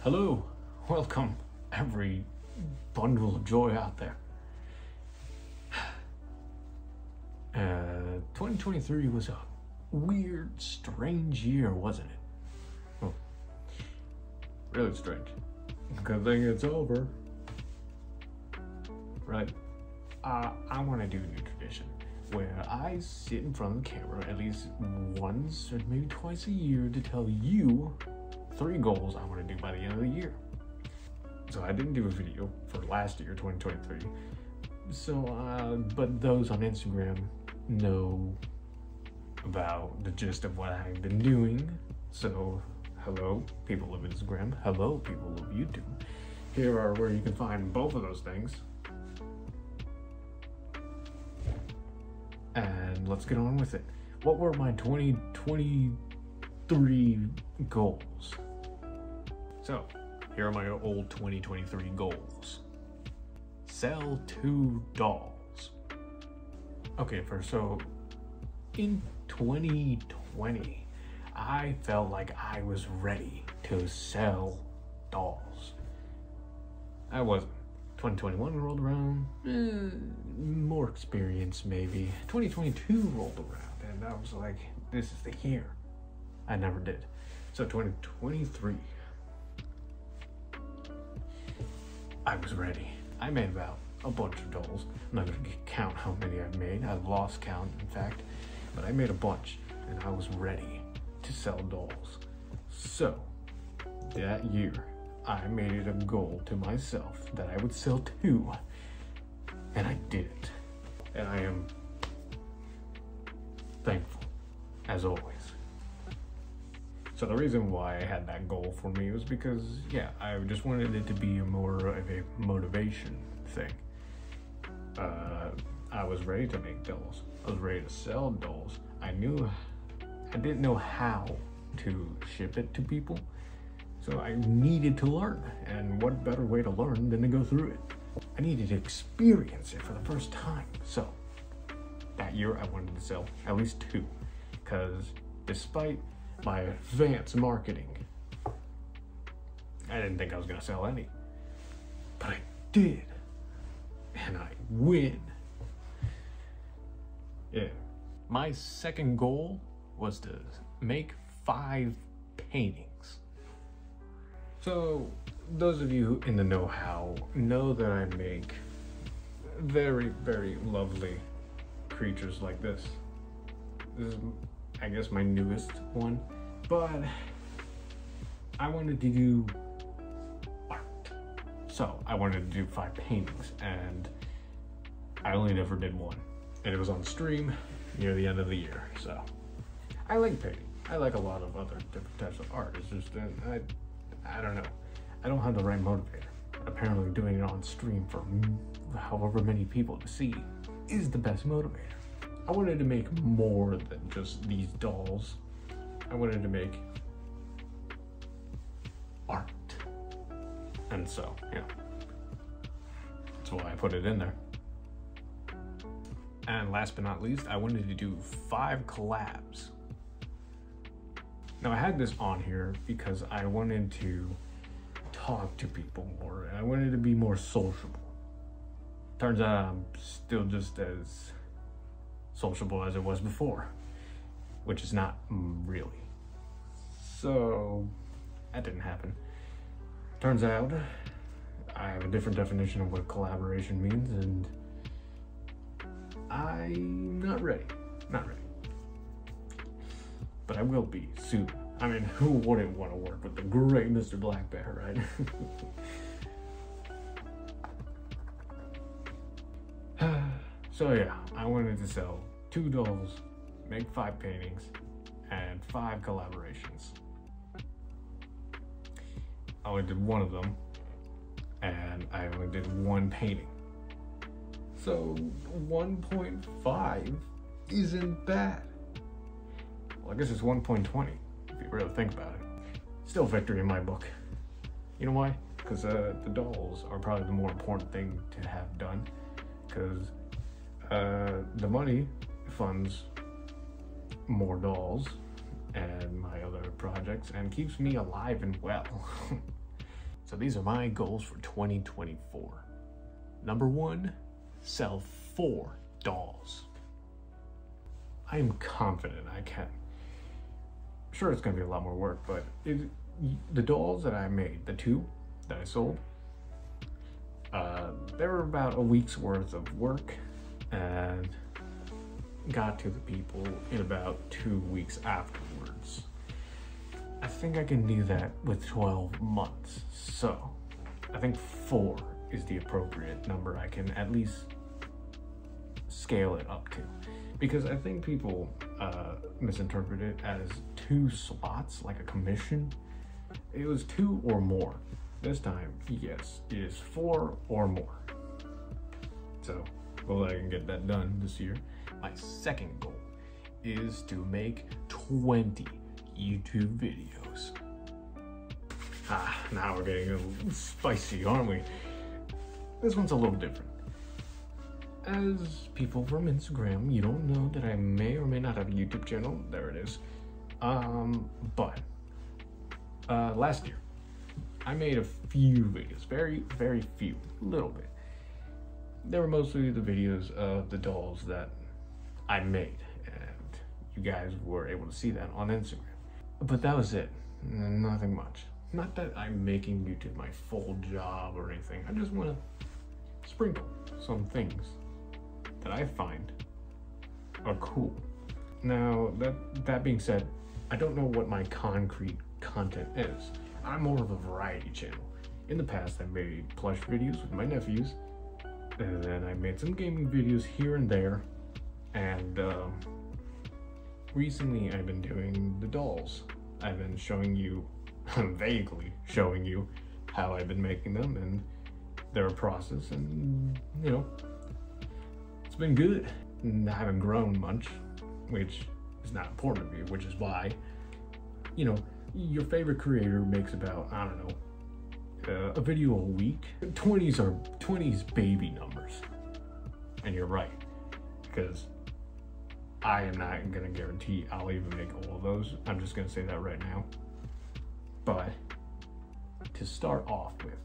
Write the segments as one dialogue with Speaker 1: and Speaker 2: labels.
Speaker 1: Hello, welcome every bundle of joy out there. 2023 was a weird, strange year, wasn't it? Well, really strange. Good thing it's over. Right? I want to do a new tradition where I sit in front of the camera at least once or maybe twice a year to tell you 3 goals I want to do by the end of the year. So I didn't do a video for last year, 2023. So, but those on Instagram know about the gist of what I've been doing. So, hello, people of Instagram. Hello, people of YouTube. Here are where you can find both of those things. And let's get on with it. What were my 2023 goals? So, here are my old 2023 goals. Sell 2 dolls. Okay, so in 2020, I felt like I was ready to sell dolls. I wasn't. 2021 rolled around, more experience maybe. 2022 rolled around and I was like, this is the year. I never did. So 2023, I was ready. I made about a bunch of dolls. I'm not gonna count how many I've made. I've lost count, in fact, but I made a bunch and I was ready to sell dolls. So that year, I made it a goal to myself that I would sell 2, and I did it. And I am thankful, as always. So the reason why I had that goal for me was because, yeah, I just wanted it to be more of a motivation thing. I was ready to make dolls. I was ready to sell dolls. I didn't know how to ship it to people. So I needed to learn, and what better way to learn than to go through it? I needed to experience it for the first time. So that year I wanted to sell at least 2, because despite my advanced marketing, I didn't think I was gonna sell any, but I did, and I win. Yeah. My second goal was to make 5 paintings. So, those of you in the know-how know that I make very, very lovely creatures like this. This is, I guess, my newest one, but I wanted to do art. So, I wanted to do 5 paintings, and I only ever did 1. And it was on stream near the end of the year, so. I like painting. I like a lot of other different types of art. It's just that I don't know. I don't have the right motivator. Apparently doing it on stream for however many people to see is the best motivator. I wanted to make more than just these dolls. I wanted to make art. And so, yeah. That's why I put it in there. And last but not least, I wanted to do 5 collabs. Now I had this on here because I wanted to talk to people more, and I wanted to be more sociable. Turns out I'm still just as sociable as it was before, which is not really. So that didn't happen. Turns out I have a different definition of what collaboration means, and I'm not ready. Not ready. But I will be soon. I mean, who wouldn't want to work with the great Mr.BlackBear, right? So yeah, I wanted to sell 2 dolls, make 5 paintings, and 5 collaborations. I only did 1 of them, and I only did 1 painting. So 1.5 isn't bad. Well, I guess it's 1.20 if you really think about it. Still victory in my book. You know why? Because the dolls are probably the more important thing to have done, because the money funds more dolls and my other projects and keeps me alive and well. So these are my goals for 2024. Number 1, sell 4 dolls. I am confident I can. Sure, it's gonna be a lot more work, but the dolls that I made, the 2 that I sold, they were about a week's worth of work and got to the people in about 2 weeks afterwards. I think I can do that with 12 months. So I think 4 is the appropriate number I can at least scale it up to. Because I think people misinterpret it as 2 slots, like a commission. It was 2 or more. This time, yes, it is 4 or more. So, well, I can get that done this year. My second goal is to make 20 YouTube videos. Now we're getting a little spicy, aren't we? This one's a little different. As people from Instagram, you don't know that I may or may not have a YouTube channel. There it is. But last year, I made a few videos, very few, little bit. They were mostly the videos of the dolls that I made, and you guys were able to see that on Instagram. But that was it, nothing much. Not that I'm making YouTube my full job or anything. I just want to sprinkle some things that I find are cool. Now, that being said, I don't know what my concrete content is. I'm more of a variety channel. In the past, I made plush videos with my nephews, and then I made some gaming videos here and there, and recently I've been doing the dolls. I've been showing you, vaguely showing you how I've been making them and their process, and you know, it's been good. And I haven't grown much, which is not important to me, which is why, you know, your favorite creator makes about, I don't know, a video a week. 20's baby numbers. And you're right, because I am not gonna guarantee I'll even make all of those. I'm just gonna say that right now. But to start off with,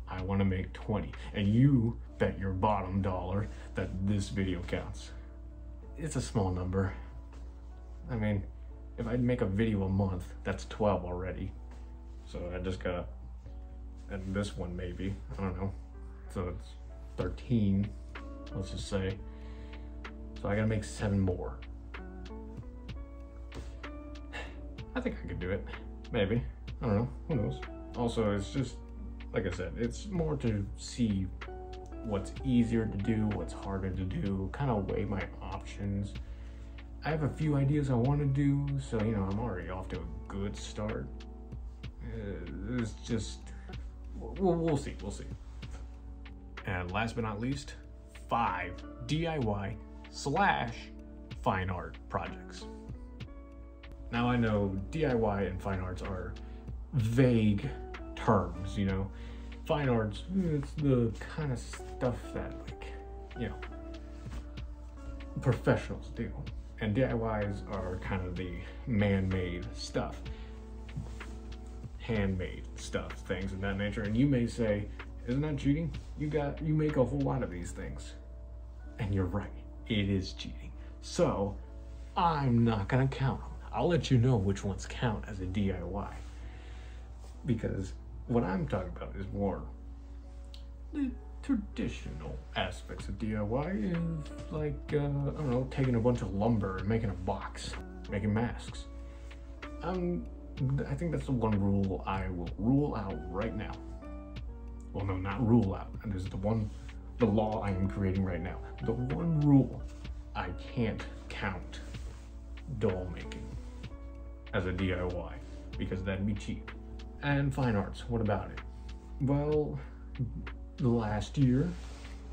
Speaker 1: I wanna make 20. And you bet your bottom dollar that this video counts. It's a small number. I mean, if I make a video a month, that's 12 already. So I just gotta, and this one maybe, I don't know. So it's 13, let's just say. So I gotta make 7 more. I think I could do it, maybe. I don't know, who knows? Also, it's just, like I said, it's more to see what's easier to do, what's harder to do, kind of weigh my options. I have a few ideas I want to do, so you know, I'm already off to a good start. It's just, we'll see. And last but not least, 5 DIY/fine art projects. Now I know DIY and fine arts are vague terms, you know. Fine arts, it's the kind of stuff that, like, you know, professionals do. And DIYs are kind of the man-made stuff, handmade stuff, things of that nature. And you may say, isn't that cheating? You make a whole lot of these things. And you're right, it is cheating. So I'm not gonna count them. I'll let you know which ones count as a DIY. Because what I'm talking about is more the traditional aspects of DIY is like, I don't know, taking a bunch of lumber and making a box, making masks. I think that's the one rule I will rule out right now. Well, no, not rule out. And this is the law I am creating right now. The one rule I can't count doll making as a DIY, because that'd be cheap. And fine arts, what about it? Well, last year,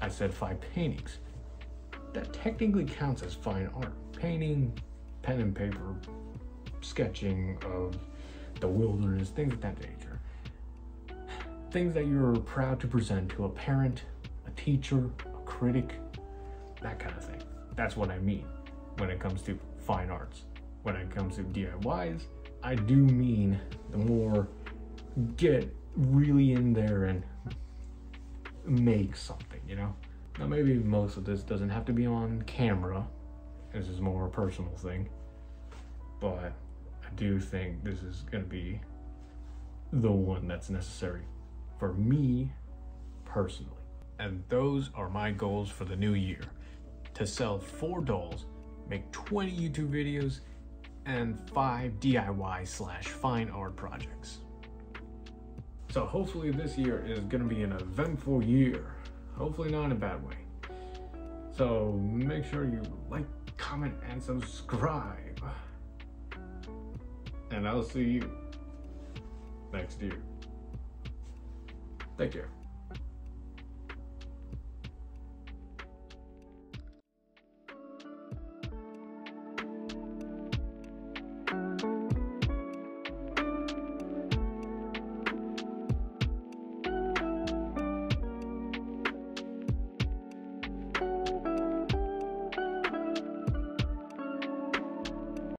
Speaker 1: I said 5 paintings. That technically counts as fine art. Painting, pen and paper, sketching of the wilderness, things of that nature. Things that you're proud to present to a parent, a teacher, a critic, that kind of thing. That's what I mean when it comes to fine arts. When it comes to DIYs, I do mean the more get really in there and make something, you know? Now maybe most of this doesn't have to be on camera. This is more a personal thing. But I do think this is gonna be the one that's necessary for me personally. And those are my goals for the new year. To sell 4 dolls, make 20 YouTube videos, and 5 DIY/fine art projects. So hopefully this year is gonna be an eventful year. Hopefully not in a bad way. So make sure you like, comment, and subscribe. And I'll see you next year. Take care.